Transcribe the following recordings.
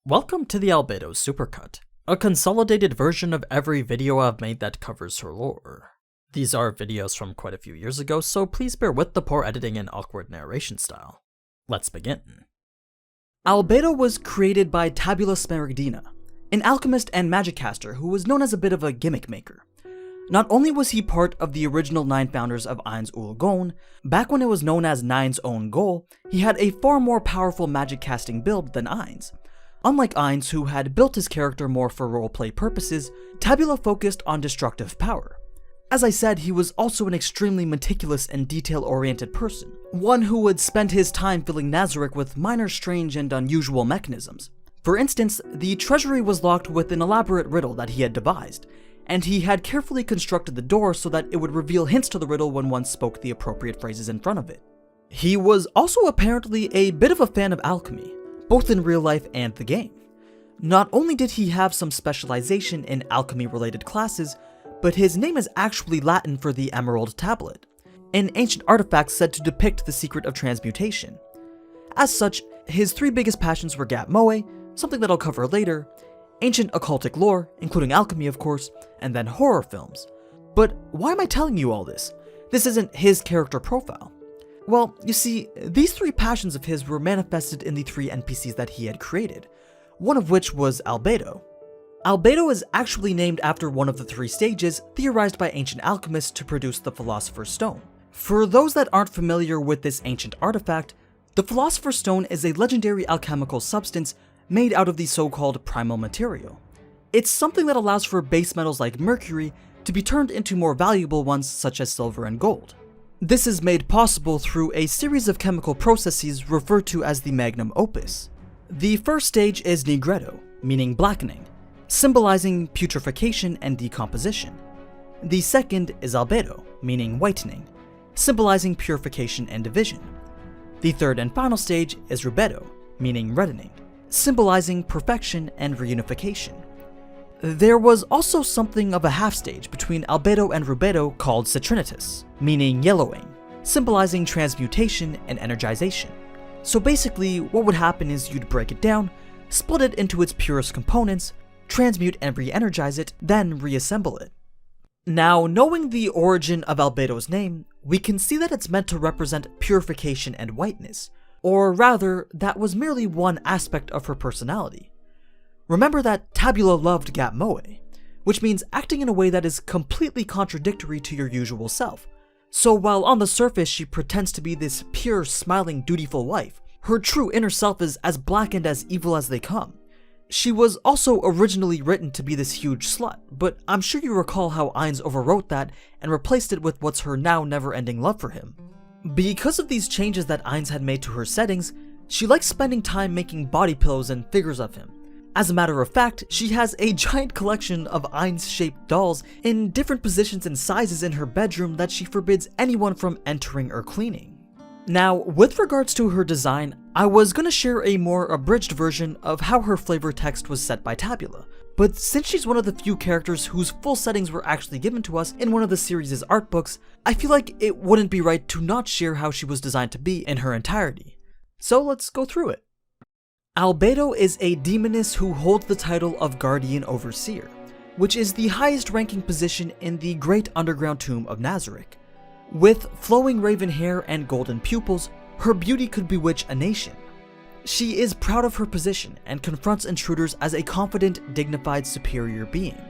Welcome to the Albedo Supercut, a consolidated version of every video I've made that covers her lore. These are videos from quite a few years ago, so please bear with the poor editing and awkward narration style. Let's begin. Albedo was created by Tabula Smaragdina, an alchemist and magic caster who was known as a bit of a gimmick maker. Not only was he part of the original 9 founders of Ainz Ul Gon, back when it was known as Nine's own goal, he had a far more powerful magic casting build than Ainz. Unlike Ainz, who had built his character more for roleplay purposes, Tabula focused on destructive power. As I said, he was also an extremely meticulous and detail-oriented person, one who would spend his time filling Nazarick with minor strange and unusual mechanisms. For instance, the treasury was locked with an elaborate riddle that he had devised, and he had carefully constructed the door so that it would reveal hints to the riddle when one spoke the appropriate phrases in front of it. He was also apparently a bit of a fan of alchemy, both in real life and the game. Not only did he have some specialization in alchemy-related classes, but his name is actually Latin for the Emerald Tablet, an ancient artifact said to depict the secret of transmutation. As such, his 3 biggest passions were Gap Moe, something that I'll cover later, ancient occultic lore, including alchemy of course, and then horror films. But why am I telling you all this? This isn't his character profile. Well, you see, these 3 passions of his were manifested in the 3 NPCs that he had created, one of which was Albedo. Albedo is actually named after one of the 3 stages theorized by ancient alchemists to produce the Philosopher's Stone. For those that aren't familiar with this ancient artifact, the Philosopher's Stone is a legendary alchemical substance made out of the so-called primal material. It's something that allows for base metals like mercury to be turned into more valuable ones such as silver and gold. This is made possible through a series of chemical processes referred to as the magnum opus. The first stage is nigredo, meaning blackening, symbolizing putrefaction and decomposition. The second is albedo, meaning whitening, symbolizing purification and division. The third and final stage is rubedo, meaning reddening, symbolizing perfection and reunification. There was also something of a half stage between albedo and rubedo called citrinitas, meaning yellowing, symbolizing transmutation and energization. So basically, what would happen is you'd break it down, split it into its purest components, transmute and re-energize it, then reassemble it. Now, knowing the origin of Albedo's name, we can see that it's meant to represent purification and whiteness, or rather, that was merely one aspect of her personality. Remember that Tabula loved Gap Moe, which means acting in a way that is completely contradictory to your usual self. So while on the surface she pretends to be this pure, smiling, dutiful wife, her true inner self is as black and as evil as they come. She was also originally written to be this huge slut, but I'm sure you recall how Ainz overwrote that and replaced it with what's her now never-ending love for him. Because of these changes that Ainz had made to her settings, she likes spending time making body pillows and figures of him. As a matter of fact, she has a giant collection of Ainz-shaped dolls in different positions and sizes in her bedroom that she forbids anyone from entering or cleaning. Now, with regards to her design, I was gonna share a more abridged version of how her flavor text was set by Tabula, but since she's one of the few characters whose full settings were actually given to us in one of the series' art books, I feel like it wouldn't be right to not share how she was designed to be in her entirety. So let's go through it. Albedo is a demoness who holds the title of Guardian Overseer, which is the highest ranking position in the Great Underground Tomb of Nazarick. With flowing raven hair and golden pupils, her beauty could bewitch a nation. She is proud of her position and confronts intruders as a confident, dignified, superior being.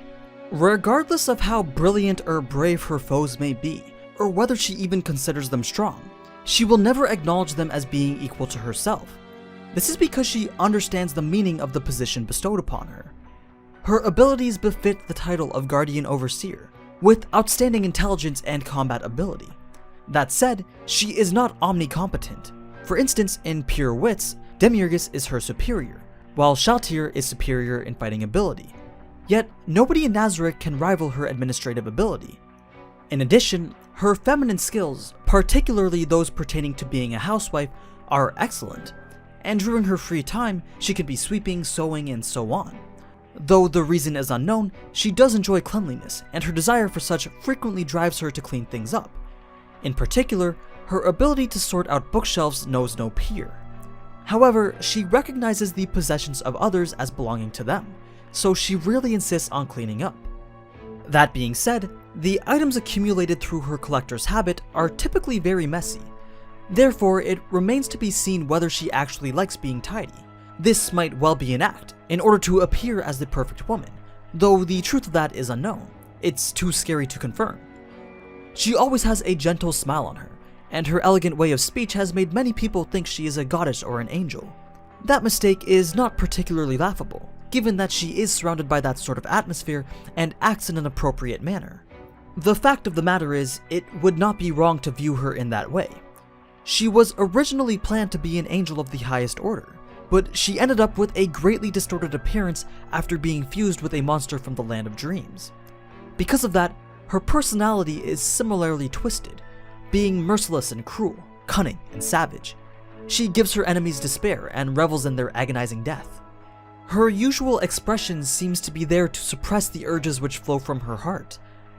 Regardless of how brilliant or brave her foes may be, or whether she even considers them strong, she will never acknowledge them as being equal to herself. This is because she understands the meaning of the position bestowed upon her. Her abilities befit the title of Guardian Overseer, with outstanding intelligence and combat ability. That said, she is not omnicompetent. For instance, in pure wits, Demiurgus is her superior, while Shaltir is superior in fighting ability. Yet, nobody in Nazarick can rival her administrative ability. In addition, her feminine skills, particularly those pertaining to being a housewife, are excellent, and during her free time, she can be sweeping, sewing, and so on. Though the reason is unknown, she does enjoy cleanliness, and her desire for such frequently drives her to clean things up. In particular, her ability to sort out bookshelves knows no peer. However, she recognizes the possessions of others as belonging to them, so she really insists on cleaning up. That being said, the items accumulated through her collector's habit are typically very messy. Therefore, it remains to be seen whether she actually likes being tidy. This might well be an act, in order to appear as the perfect woman, though the truth of that is unknown. It's too scary to confirm. She always has a gentle smile on her, and her elegant way of speech has made many people think she is a goddess or an angel. That mistake is not particularly laughable, given that she is surrounded by that sort of atmosphere and acts in an appropriate manner. The fact of the matter is, it would not be wrong to view her in that way. She was originally planned to be an angel of the highest order, but she ended up with a greatly distorted appearance after being fused with a monster from the land of dreams. Because of that, her personality is similarly twisted, being merciless and cruel, cunning and savage. She gives her enemies despair and revels in their agonizing death. Her usual expression seems to be there to suppress the urges which flow from her heart,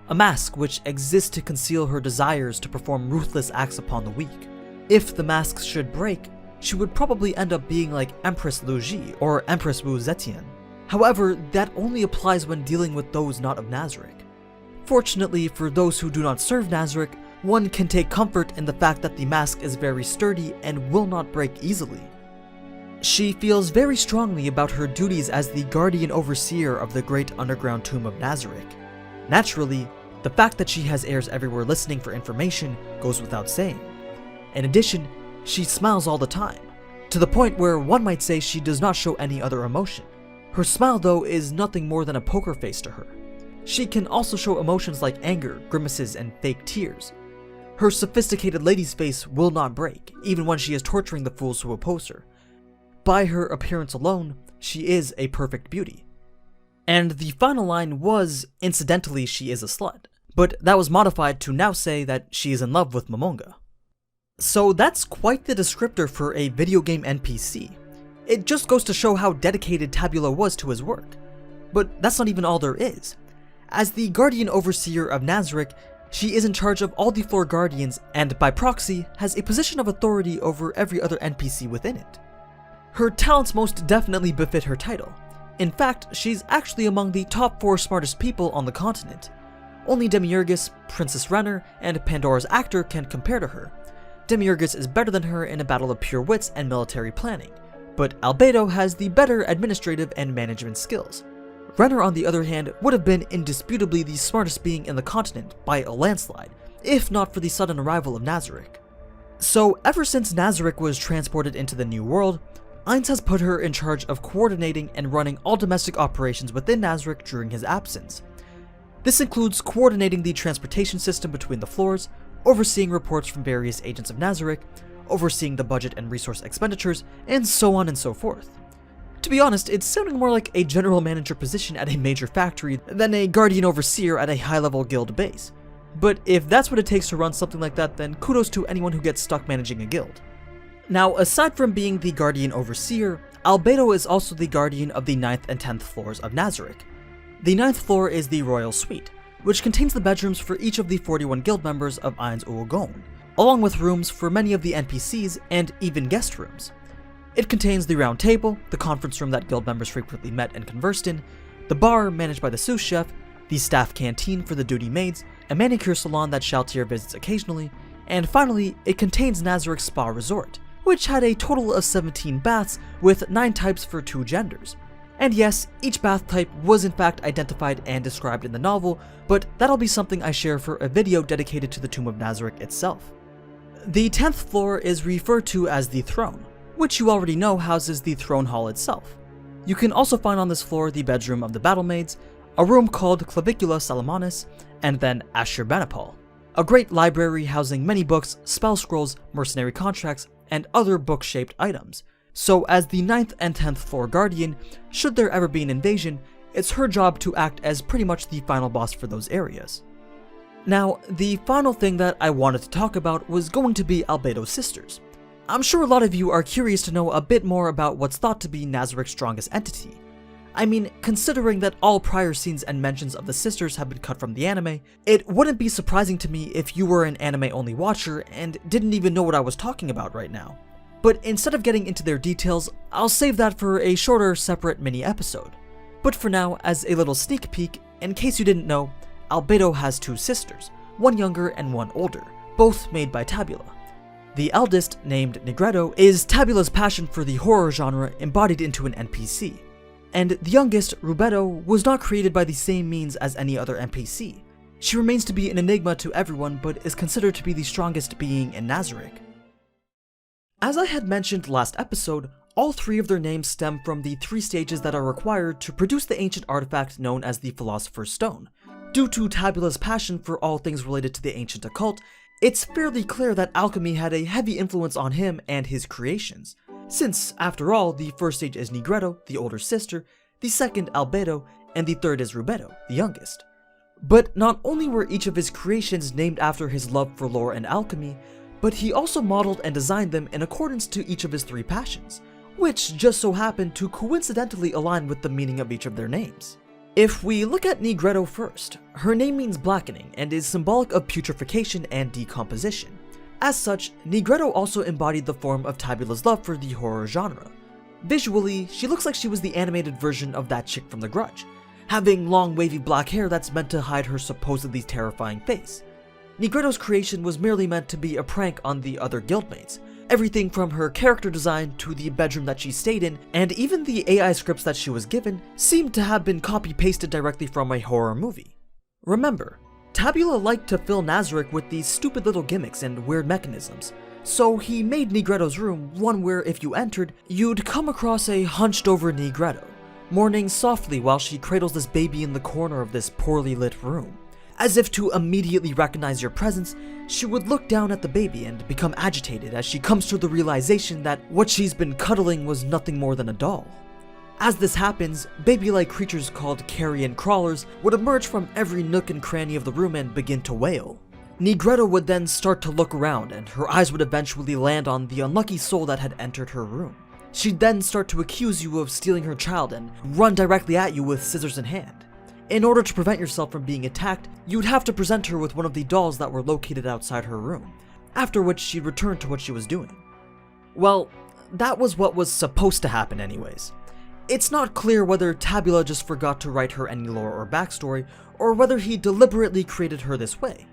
a mask which exists to conceal her desires to perform ruthless acts upon the weak. If the mask should break, she would probably end up being like Empress Lu Ji or Empress Wu Zetian. However, that only applies when dealing with those not of Nazarick. Fortunately for those who do not serve Nazarick, one can take comfort in the fact that the mask is very sturdy and will not break easily. She feels very strongly about her duties as the guardian overseer of the great underground tomb of Nazarick. Naturally, the fact that she has heirs everywhere listening for information goes without saying. In addition, she smiles all the time, to the point where one might say she does not show any other emotion. Her smile, though, is nothing more than a poker face to her. She can also show emotions like anger, grimaces, and fake tears. Her sophisticated lady's face will not break, even when she is torturing the fools who oppose her. By her appearance alone, she is a perfect beauty. And the final line was, incidentally, she is a slut, but that was modified to now say that she is in love with Momonga. So that's quite the descriptor for a video game NPC. It just goes to show how dedicated Tabula was to his work. But that's not even all there is. As the Guardian Overseer of Nazarick, she is in charge of all the floor guardians and, by proxy, has a position of authority over every other NPC within it. Her talents most definitely befit her title. In fact, she's actually among the top 4 smartest people on the continent. Only Demiurgus, Princess Renner, and Pandora's actor can compare to her. Demiurgus is better than her in a battle of pure wits and military planning, but Albedo has the better administrative and management skills. Renner, on the other hand, would have been indisputably the smartest being in the continent by a landslide, if not for the sudden arrival of Nazarick. So ever since Nazarick was transported into the New World, Ainz has put her in charge of coordinating and running all domestic operations within Nazarick during his absence. This includes coordinating the transportation system between the floors, overseeing reports from various agents of Nazarick, overseeing the budget and resource expenditures, and so on and so forth. To be honest, it's sounding more like a general manager position at a major factory than a guardian overseer at a high-level guild base. But if that's what it takes to run something like that, then kudos to anyone who gets stuck managing a guild. Now, aside from being the guardian overseer, Albedo is also the guardian of the 9th and 10th floors of Nazarick. The 9th floor is the Royal Suite, which contains the bedrooms for each of the 41 guild members of Ainz Uogon, along with rooms for many of the NPCs and even guest rooms. It contains the round table, the conference room that guild members frequently met and conversed in, the bar managed by the sous chef, the staff canteen for the duty maids, a manicure salon that Shaltier visits occasionally, and finally, it contains Nazarick's spa resort, which had a total of 17 baths with 9 types for 2 genders. And yes, each bath type was in fact identified and described in the novel, but that'll be something I share for a video dedicated to the Tomb of Nazarick itself. The 10th floor is referred to as the Throne, which you already know houses the throne hall itself. You can also find on this floor the bedroom of the battle maids, a room called Clavicula Salamanis, and then Ashurbanipal, a great library housing many books, spell scrolls, mercenary contracts, and other book-shaped items. So as the 9th and 10th floor guardian, should there ever be an invasion, it's her job to act as pretty much the final boss for those areas. Now, the final thing that I wanted to talk about was going to be Albedo's sisters. I'm sure a lot of you are curious to know a bit more about what's thought to be Nazarick's strongest entity. I mean, considering that all prior scenes and mentions of the sisters have been cut from the anime, it wouldn't be surprising to me if you were an anime-only watcher and didn't even know what I was talking about right now. but instead of getting into their details, I'll save that for a shorter, separate mini-episode. But for now, as a little sneak peek, in case you didn't know, Albedo has two sisters, one younger and one older, both made by Tabula. The eldest, named Negretto, is Tabula's passion for the horror genre embodied into an NPC, and the youngest, Rubetto, was not created by the same means as any other NPC. She remains to be an enigma to everyone, but is considered to be the strongest being in Nazarick. As I had mentioned last episode, all three of their names stem from the three stages that are required to produce the ancient artifact known as the Philosopher's Stone. Due to Tabula's passion for all things related to the ancient occult, it's fairly clear that alchemy had a heavy influence on him and his creations, since, after all, the first stage is Negretto, the older sister, the second Albedo, and the third is Rubetto, the youngest. But not only were each of his creations named after his love for lore and alchemy, but he also modeled and designed them in accordance to each of his three passions, which just so happened to coincidentally align with the meaning of each of their names. If we look at Negretto first, her name means blackening and is symbolic of putrefaction and decomposition. As such, Negretto also embodied the form of Tabula's love for the horror genre. Visually, she looks like she was the animated version of that chick from The Grudge, having long wavy black hair that's meant to hide her supposedly terrifying face. Negretto's creation was merely meant to be a prank on the other guildmates, everything from her character design to the bedroom that she stayed in, and even the AI scripts that she was given seemed to have been copy-pasted directly from a horror movie. Remember, Tabula liked to fill Nazarick with these stupid little gimmicks and weird mechanisms, so he made Negretto's room one where if you entered, you'd come across a hunched-over Negretto, mourning softly while she cradles this baby in the corner of this poorly lit room. As if to immediately recognize your presence, she would look down at the baby and become agitated as she comes to the realization that what she's been cuddling was nothing more than a doll. As this happens, baby-like creatures called carrion crawlers would emerge from every nook and cranny of the room and begin to wail. Negretto would then start to look around, and her eyes would eventually land on the unlucky soul that had entered her room. She'd then start to accuse you of stealing her child and run directly at you with scissors in hand. In order to prevent yourself from being attacked, you'd have to present her with one of the dolls that were located outside her room, after which she'd return to what she was doing. Well, that was what was supposed to happen anyways. It's not clear whether Tabula just forgot to write her any lore or backstory, or whether he deliberately created her this way.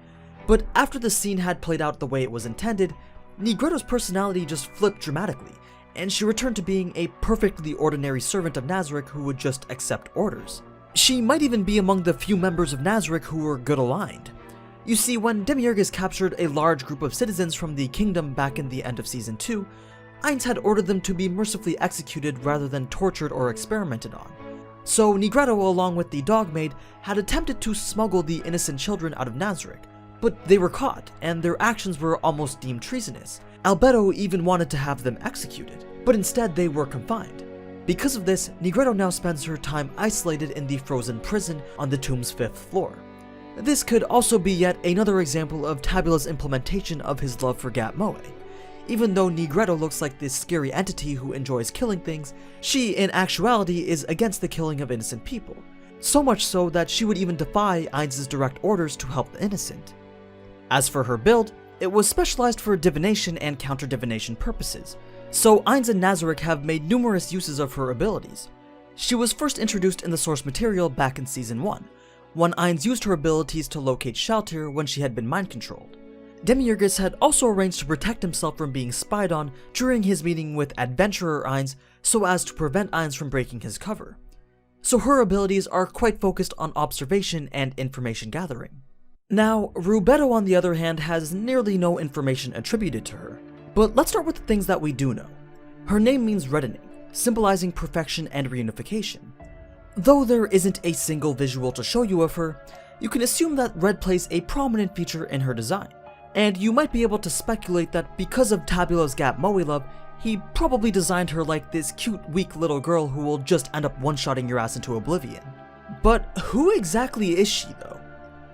But after the scene had played out the way it was intended, Negretto's personality just flipped dramatically, and she returned to being a perfectly ordinary servant of Nazarick who would just accept orders. She might even be among the few members of Nazarick who were good aligned. You see, when Demiurgus captured a large group of citizens from the kingdom back in the end of Season 2, Ainz had ordered them to be mercifully executed rather than tortured or experimented on. So Negretto, along with the dog maid, had attempted to smuggle the innocent children out of Nazarick, but they were caught, and their actions were almost deemed treasonous. Albedo even wanted to have them executed, but instead they were confined. Because of this, Negretto now spends her time isolated in the frozen prison on the tomb's 5th floor. This could also be yet another example of Tabula's implementation of his love for Gat Moe. Even though Negretto looks like this scary entity who enjoys killing things, she in actuality is against the killing of innocent people, so much so that she would even defy Ainz's direct orders to help the innocent. As for her build, it was specialized for divination and counter-divination purposes, so Ainz and Nazarick have made numerous uses of her abilities. She was first introduced in the source material back in Season 1, when Ainz used her abilities to locate shelter when she had been mind-controlled. Demiurgus had also arranged to protect himself from being spied on during his meeting with adventurer Ainz so as to prevent Ainz from breaking his cover. So her abilities are quite focused on observation and information gathering. Now, Rubetto on the other hand has nearly no information attributed to her. But let's start with the things that we do know. Her name means reddening, symbolizing perfection and reunification. Though there isn't a single visual to show you of her, you can assume that red plays a prominent feature in her design, and you might be able to speculate that because of Tabula's Gat Moe love, he probably designed her like this cute, weak little girl who will just end up one-shotting your ass into oblivion. But who exactly is she though?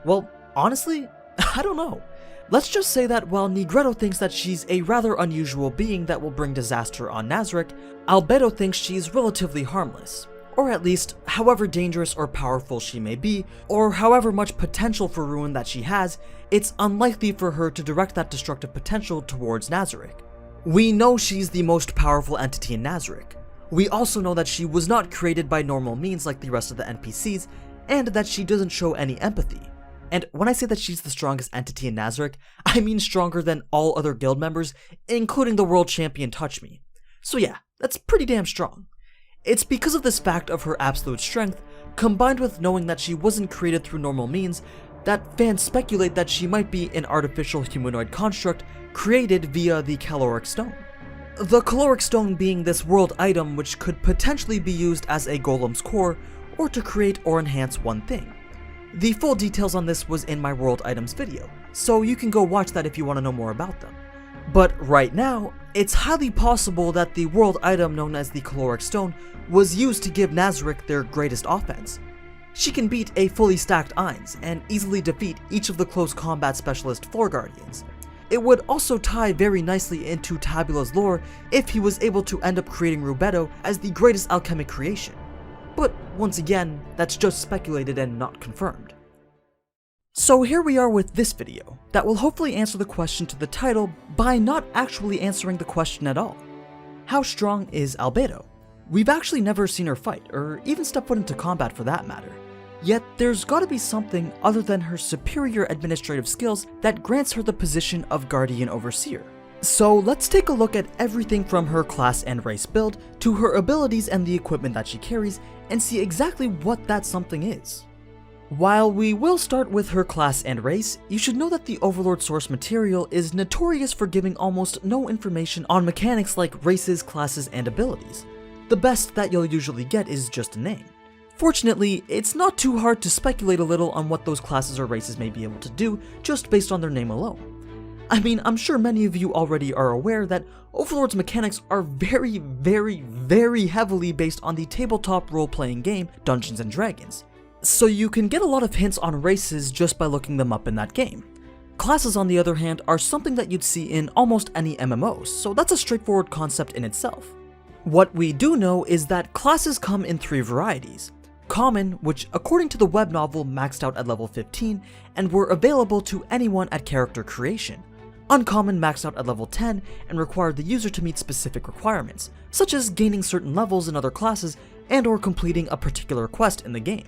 Well, honestly, I don't know. Let's just say that while Negretto thinks that she's a rather unusual being that will bring disaster on Nazarick, Albedo thinks she's relatively harmless. Or at least, however dangerous or powerful she may be, or however much potential for ruin that she has, it's unlikely for her to direct that destructive potential towards Nazarick. We know she's the most powerful entity in Nazarick. We also know that she was not created by normal means like the rest of the NPCs, and that she doesn't show any empathy. And when I say that she's the strongest entity in Nazarick, I mean stronger than all other guild members, including the world champion Touch Me. So yeah, that's pretty damn strong. It's because of this fact of her absolute strength, combined with knowing that she wasn't created through normal means, that fans speculate that she might be an artificial humanoid construct created via the caloric stone. The caloric stone being this world item which could potentially be used as a golem's core, or to create or enhance one thing. The full details on this was in my world items video, so you can go watch that if you want to know more about them. But right now, it's highly possible that the world item known as the caloric stone was used to give Nazarick their greatest offense. She can beat a fully stacked Ainz and easily defeat each of the close combat specialist floor guardians. It would also tie very nicely into Tabula's lore if he was able to end up creating Rubedo as the greatest alchemic creation. But once again, that's just speculated and not confirmed. So here we are with this video, that will hopefully answer the question to the title by not actually answering the question at all. How strong is Albedo? We've actually never seen her fight, or even step foot into combat for that matter. Yet there's gotta be something other than her superior administrative skills that grants her the position of Guardian Overseer. So let's take a look at everything from her class and race build to her abilities and the equipment that she carries and see exactly what that something is. While we will start with her class and race, you should know that the Overlord source material is notorious for giving almost no information on mechanics like races, classes, and abilities. The best that you'll usually get is just a name. Fortunately, it's not too hard to speculate a little on what those classes or races may be able to do just based on their name alone. I mean, I'm sure many of you already are aware that Overlord's mechanics are very heavily based on the tabletop role-playing game Dungeons & Dragons, so you can get a lot of hints on races just by looking them up in that game. Classes, on the other hand, are something that you'd see in almost any MMOs, so that's a straightforward concept in itself. What we do know is that classes come in 3 varieties. Common, which according to the web novel maxed out at level 15 and were available to anyone at character creation. Uncommon maxed out at level 10 and required the user to meet specific requirements, such as gaining certain levels in other classes and or completing a particular quest in the game.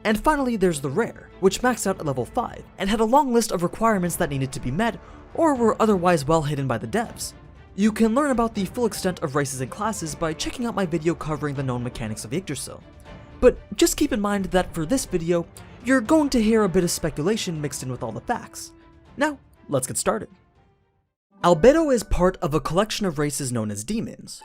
And finally there's the rare, which maxed out at level 5 and had a long list of requirements that needed to be met or were otherwise well hidden by the devs. You can learn about the full extent of races and classes by checking out my video covering the known mechanics of Yggdrasil. But just keep in mind that for this video, you're going to hear a bit of speculation mixed in with all the facts. Now, let's get started. Albedo is part of a collection of races known as demons.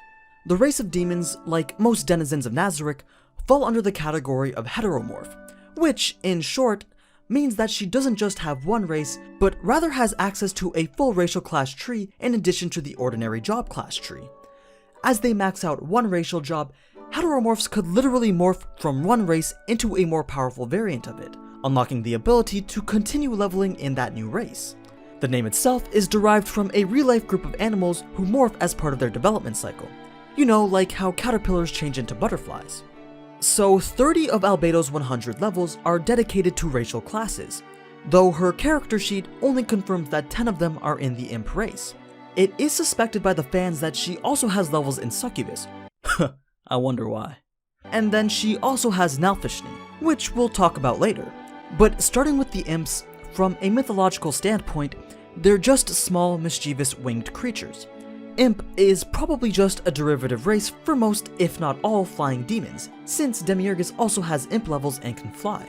The race of demons, like most denizens of Nazarick, fall under the category of heteromorph, which, in short, means that she doesn't just have one race, but rather has access to a full racial class tree in addition to the ordinary job class tree. As they max out one racial job, heteromorphs could literally morph from one race into a more powerful variant of it, unlocking the ability to continue leveling in that new race. The name itself is derived from a real-life group of animals who morph as part of their development cycle. You know, like how caterpillars change into butterflies. So 30 of Albedo's 100 levels are dedicated to racial classes, though her character sheet only confirms that 10 of them are in the imp race. It is suspected by the fans that she also has levels in succubus. I wonder why. And then she also has Nalfishni, which we'll talk about later. But starting with the imps, from a mythological standpoint, they're just small, mischievous winged creatures. Imp is probably just a derivative race for most, if not all, flying demons, since Demiurgus also has imp levels and can fly.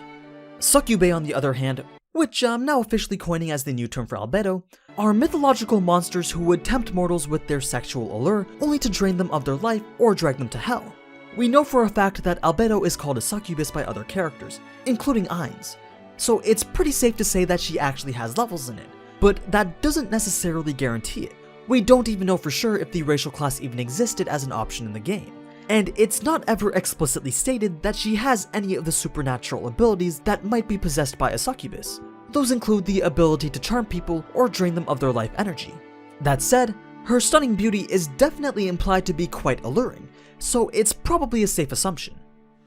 Succubae, on the other hand, which I'm now officially coining as the new term for Albedo, are mythological monsters who would tempt mortals with their sexual allure only to drain them of their life or drag them to hell. We know for a fact that Albedo is called a succubus by other characters, including Ainz, so it's pretty safe to say that she actually has levels in it, but that doesn't necessarily guarantee it. We don't even know for sure if the racial class even existed as an option in the game, and it's not ever explicitly stated that she has any of the supernatural abilities that might be possessed by a succubus. Those include the ability to charm people or drain them of their life energy. That said, her stunning beauty is definitely implied to be quite alluring, so it's probably a safe assumption.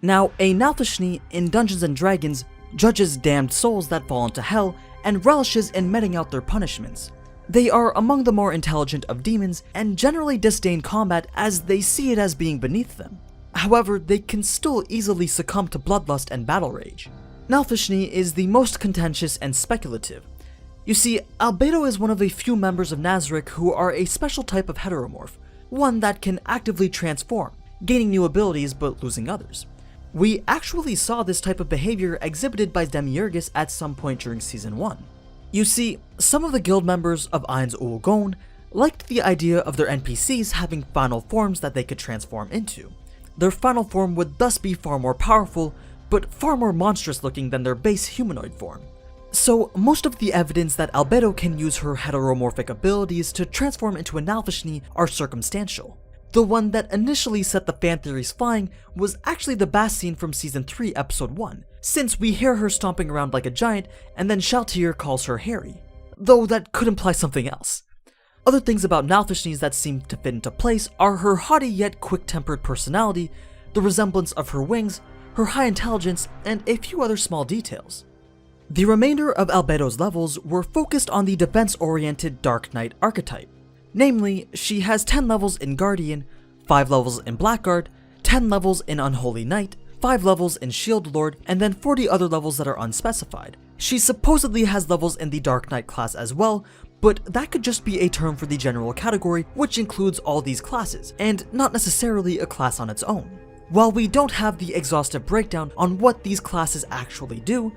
Now, a Nalfishni in Dungeons & Dragons judges damned souls that fall into hell and relishes in meting out their punishments. They are among the more intelligent of demons and generally disdain combat as they see it as being beneath them. However, they can still easily succumb to bloodlust and battle rage. Nalfishni is the most contentious and speculative. You see, Albedo is one of a few members of Nazarick who are a special type of heteromorph, one that can actively transform, gaining new abilities but losing others. We actually saw this type of behavior exhibited by Demiurgus at some point during Season 1. You see, some of the guild members of Ainz Ul Gon liked the idea of their NPCs having final forms that they could transform into. Their final form would thus be far more powerful, but far more monstrous looking than their base humanoid form. So most of the evidence that Albedo can use her heteromorphic abilities to transform into a Nalfishni are circumstantial. The one that initially set the fan theories flying was actually the bath scene from Season 3 Episode 1, since we hear her stomping around like a giant and then Shaltir calls her hairy, though that could imply something else. Other things about Nalfishnis that seem to fit into place are her haughty yet quick-tempered personality, the resemblance of her wings, her high intelligence, and a few other small details. The remainder of Albedo's levels were focused on the defense-oriented Dark Knight archetype. Namely, she has 10 levels in Guardian, 5 levels in Blackguard, 10 levels in Unholy Knight, 5 levels in Shield Lord, and then 40 other levels that are unspecified. She supposedly has levels in the Dark Knight class as well, but that could just be a term for the general category, which includes all these classes, and not necessarily a class on its own. While we don't have the exhaustive breakdown on what these classes actually do,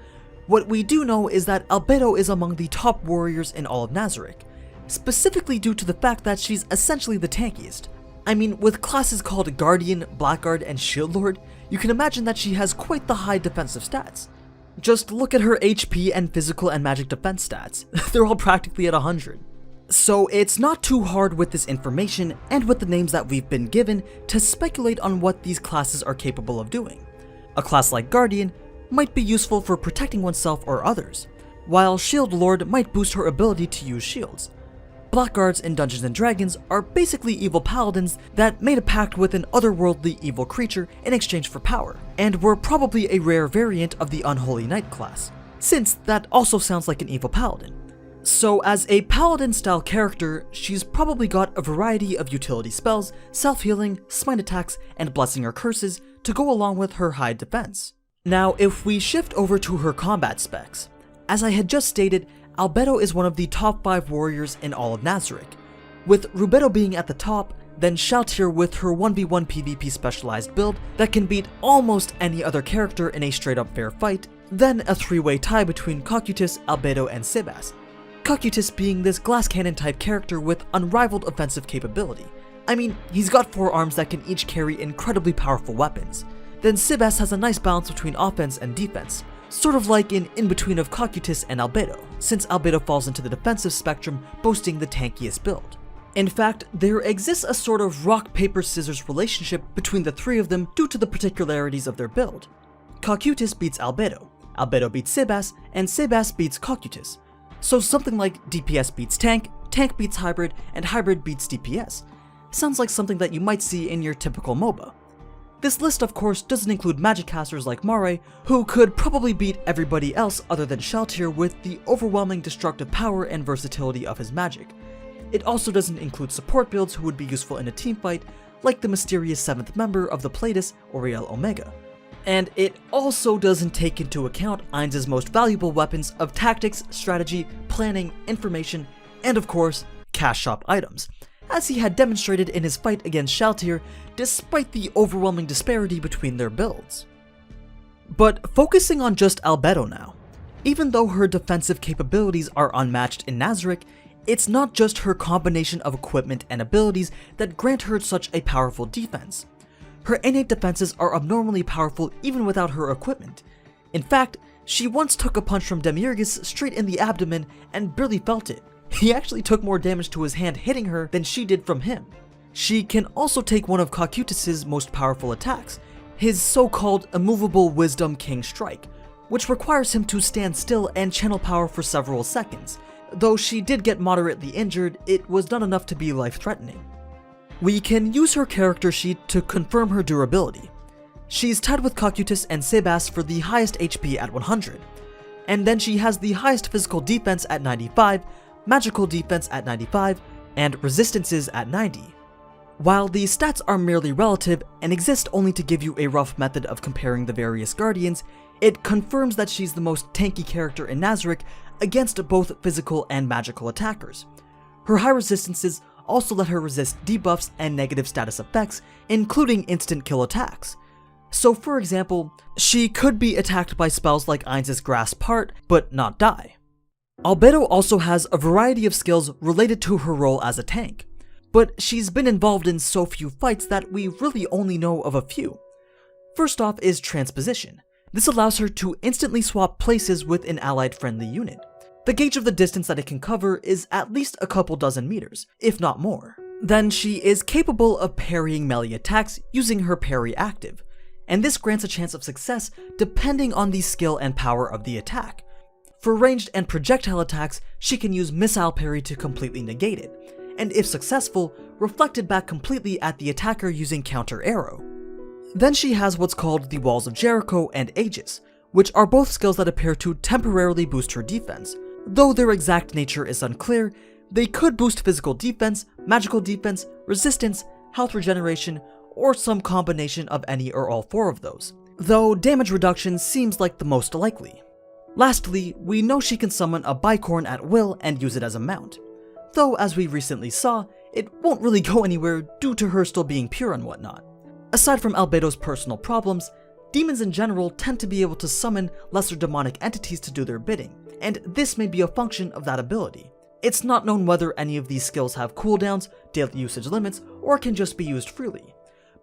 what we do know is that Albedo is among the top warriors in all of Nazarick, specifically due to the fact that she's essentially the tankiest. I mean, with classes called Guardian, Blackguard, and Shield Lord, you can imagine that she has quite the high defensive stats. Just look at her HP and physical and magic defense stats, they're all practically at 100. So it's not too hard with this information and with the names that we've been given to speculate on what these classes are capable of doing. A class like Guardian might be useful for protecting oneself or others, while Shield Lord might boost her ability to use shields. Blackguards in Dungeons & Dragons are basically evil paladins that made a pact with an otherworldly evil creature in exchange for power, and were probably a rare variant of the Unholy Knight class, since that also sounds like an evil paladin. So as a paladin-style character, she's probably got a variety of utility spells, self-healing, smite attacks, and blessing or curses to go along with her high defense. Now, if we shift over to her combat specs, as I had just stated, Albedo is one of the top 5 warriors in all of Nazarick, with Rubedo being at the top, then Shaltir with her 1v1 PvP specialized build that can beat almost any other character in a straight up fair fight, then a 3-way tie between Cocytus, Albedo, and Sibas. Cocytus being this glass cannon type character with unrivaled offensive capability. I mean, he's got 4 arms that can each carry incredibly powerful weapons. Then Sibas has a nice balance between offense and defense, sort of like an in-between of Cocytus and Albedo, since Albedo falls into the defensive spectrum, boasting the tankiest build. In fact, there exists a sort of rock-paper-scissors relationship between the 3 of them due to the particularities of their build. Cocytus beats Albedo, Albedo beats Sibas, and Sibas beats Cocytus. So something like DPS beats tank, tank beats hybrid, and hybrid beats DPS. Sounds like something that you might see in your typical MOBA. This list of course doesn't include magic casters like Mare, who could probably beat everybody else other than Shaltir with the overwhelming destructive power and versatility of his magic. It also doesn't include support builds who would be useful in a teamfight, like the mysterious 7th member of the Pleiades, Oriel Omega. And it also doesn't take into account Ainz's most valuable weapons of tactics, strategy, planning, information, and of course, cash shop items, as he had demonstrated in his fight against Shaltir, despite the overwhelming disparity between their builds. But focusing on just Albedo now, even though her defensive capabilities are unmatched in Nazarick, it's not just her combination of equipment and abilities that grant her such a powerful defense. Her innate defenses are abnormally powerful even without her equipment. In fact, she once took a punch from Demiurgus straight in the abdomen and barely felt it. He actually took more damage to his hand hitting her than she did from him. She can also take one of Cocytus's most powerful attacks, his so-called immovable Wisdom King Strike, which requires him to stand still and channel power for several seconds. Though she did get moderately injured, it was not enough to be life-threatening. We can use her character sheet to confirm her durability. She's tied with Cocytus and Sibas for the highest HP at 100, and then she has the highest physical defense at 95, magical defense at 95, and resistances at 90. While these stats are merely relative and exist only to give you a rough method of comparing the various guardians, it confirms that she's the most tanky character in Nazarick against both physical and magical attackers. Her high resistances also let her resist debuffs and negative status effects, including instant kill attacks. So for example, she could be attacked by spells like Ainz's Grasp Heart, but not die. Albedo also has a variety of skills related to her role as a tank, but she's been involved in so few fights that we really only know of a few. First off is Transposition. This allows her to instantly swap places with an allied friendly unit. The gauge of the distance that it can cover is at least a couple dozen meters, if not more. Then she is capable of parrying melee attacks using her parry active, and this grants a chance of success depending on the skill and power of the attack. For ranged and projectile attacks, she can use missile parry to completely negate it, and if successful, reflected back completely at the attacker using counter arrow. Then she has what's called the Walls of Jericho and Aegis, which are both skills that appear to temporarily boost her defense. Though their exact nature is unclear, they could boost physical defense, magical defense, resistance, health regeneration, or some combination of any or all four of those, though damage reduction seems like the most likely. Lastly, we know she can summon a bicorn at will and use it as a mount, though as we recently saw, it won't really go anywhere due to her still being pure and whatnot. Aside from Albedo's personal problems, demons in general tend to be able to summon lesser demonic entities to do their bidding, and this may be a function of that ability. It's not known whether any of these skills have cooldowns, daily usage limits, or can just be used freely.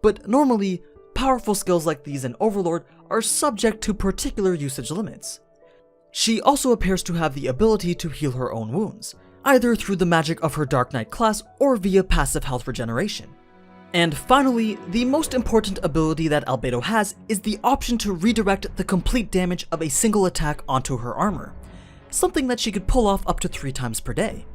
But normally, powerful skills like these in Overlord are subject to particular usage limits. She also appears to have the ability to heal her own wounds, either through the magic of her Dark Knight class or via passive health regeneration. And finally, the most important ability that Albedo has is the option to redirect the complete damage of a single attack onto her armor, something that she could pull off up to 3 times per day.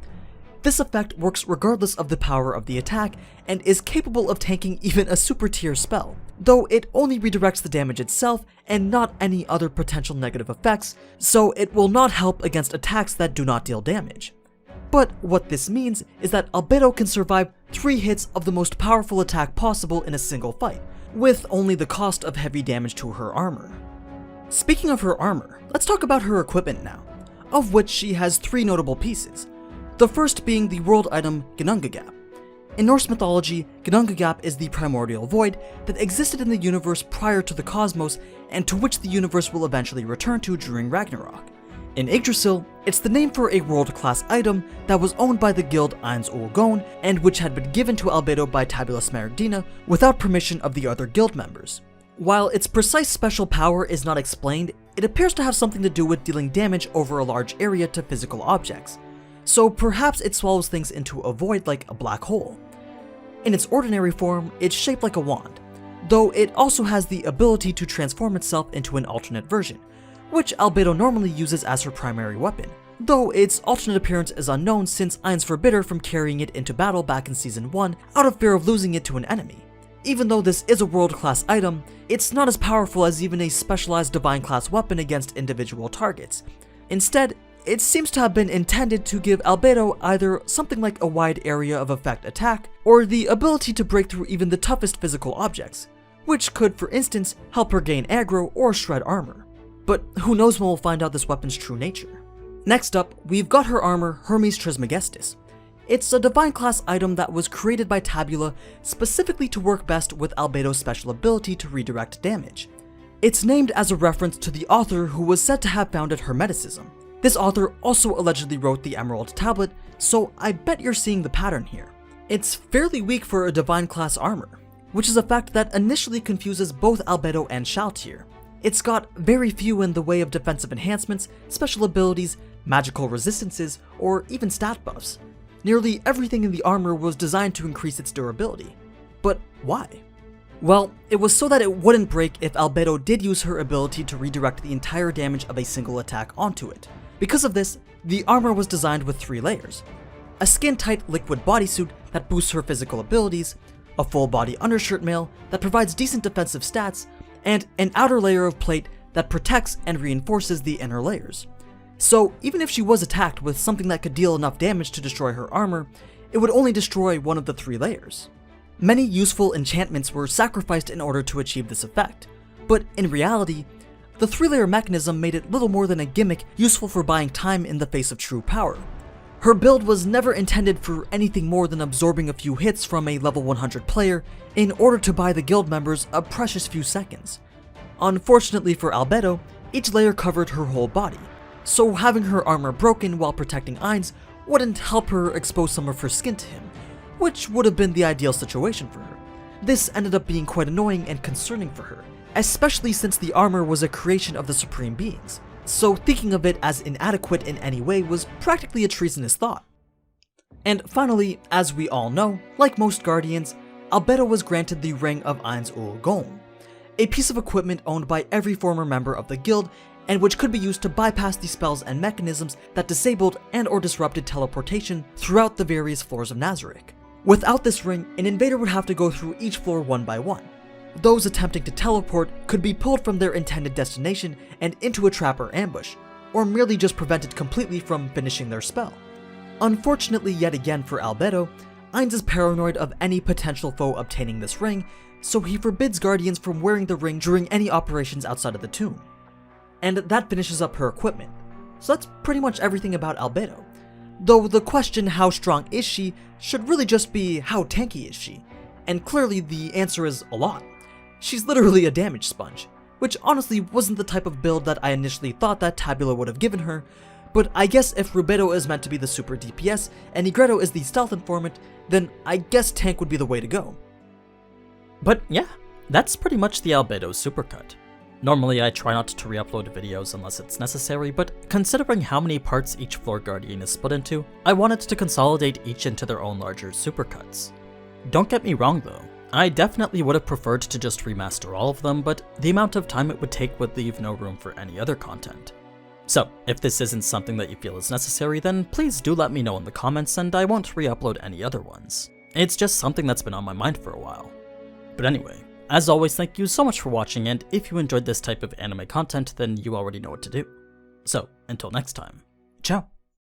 This effect works regardless of the power of the attack and is capable of tanking even a super tier spell, though it only redirects the damage itself and not any other potential negative effects, so it will not help against attacks that do not deal damage. But what this means is that Albedo can survive 3 hits of the most powerful attack possible in a single fight, with only the cost of heavy damage to her armor. Speaking of her armor, let's talk about her equipment now, of which she has 3 notable pieces. The first being the world item Ginnungagap. In Norse mythology, Ginnungagap is the primordial void that existed in the universe prior to the cosmos and to which the universe will eventually return to during Ragnarok. In Yggdrasil, it's the name for a world-class item that was owned by the guild Ainz Gon and which had been given to Albedo by Tabula Smaragdina without permission of the other guild members. While its precise special power is not explained, it appears to have something to do with dealing damage over a large area to physical objects, so perhaps it swallows things into a void like a black hole. In its ordinary form, it's shaped like a wand, though it also has the ability to transform itself into an alternate version, which Albedo normally uses as her primary weapon, though its alternate appearance is unknown since Ainz forbid her from carrying it into battle back in Season 1 out of fear of losing it to an enemy. Even though this is a world-class item, it's not as powerful as even a specialized divine-class weapon against individual targets. Instead, it seems to have been intended to give Albedo either something like a wide area of effect attack, or the ability to break through even the toughest physical objects, which could, for instance, help her gain aggro or shred armor. But who knows when we'll find out this weapon's true nature. Next up, we've got her armor, Hermes Trismegistus. It's a divine class item that was created by Tabula specifically to work best with Albedo's special ability to redirect damage. It's named as a reference to the author who was said to have founded Hermeticism. This author also allegedly wrote the Emerald Tablet, so I bet you're seeing the pattern here. It's fairly weak for a divine class armor, which is a fact that initially confuses both Albedo and Shaltir. It's got very few in the way of defensive enhancements, special abilities, magical resistances, or even stat buffs. Nearly everything in the armor was designed to increase its durability. But why? Well, it was so that it wouldn't break if Albedo did use her ability to redirect the entire damage of a single attack onto it. Because of this, the armor was designed with 3 layers. A skin-tight liquid bodysuit that boosts her physical abilities, a full-body undershirt mail that provides decent defensive stats, and an outer layer of plate that protects and reinforces the inner layers. So even if she was attacked with something that could deal enough damage to destroy her armor, it would only destroy one of the 3 layers. Many useful enchantments were sacrificed in order to achieve this effect, but in reality, the 3-layer mechanism made it little more than a gimmick useful for buying time in the face of true power. Her build was never intended for anything more than absorbing a few hits from a level 100 player in order to buy the guild members a precious few seconds. Unfortunately for Albedo, each layer covered her whole body, so having her armor broken while protecting Ainz wouldn't help her expose some of her skin to him, which would have been the ideal situation for her. This ended up being quite annoying and concerning for her, especially since the armor was a creation of the Supreme Beings, so thinking of it as inadequate in any way was practically a treasonous thought. And finally, as we all know, like most Guardians, Albedo was granted the Ring of Ainz ul Golem, a piece of equipment owned by every former member of the guild and which could be used to bypass the spells and mechanisms that disabled and or disrupted teleportation throughout the various floors of Nazarick. Without this ring, an invader would have to go through each floor one by one. Those attempting to teleport could be pulled from their intended destination and into a trap or ambush, or merely just prevented completely from finishing their spell. Unfortunately yet again for Albedo, Ainz is paranoid of any potential foe obtaining this ring, so he forbids Guardians from wearing the ring during any operations outside of the tomb. And that finishes up her equipment. So that's pretty much everything about Albedo. Though the question how strong is she should really just be how tanky is she, and clearly the answer is a lot. She's literally a damage sponge, which honestly wasn't the type of build that I initially thought that Tabula would have given her, but I guess if Rubedo is meant to be the super DPS and Negredo is the stealth informant, then I guess tank would be the way to go. But yeah, that's pretty much the Albedo Supercut. Normally I try not to re-upload videos unless it's necessary, but considering how many parts each floor guardian is split into, I wanted to consolidate each into their own larger supercuts. Don't get me wrong though, I definitely would have preferred to just remaster all of them, but the amount of time it would take would leave no room for any other content. So, if this isn't something that you feel is necessary, then please do let me know in the comments and I won't re-upload any other ones. It's just something that's been on my mind for a while. But anyway, as always, thank you so much for watching, and if you enjoyed this type of anime content, then you already know what to do. So, until next time, ciao!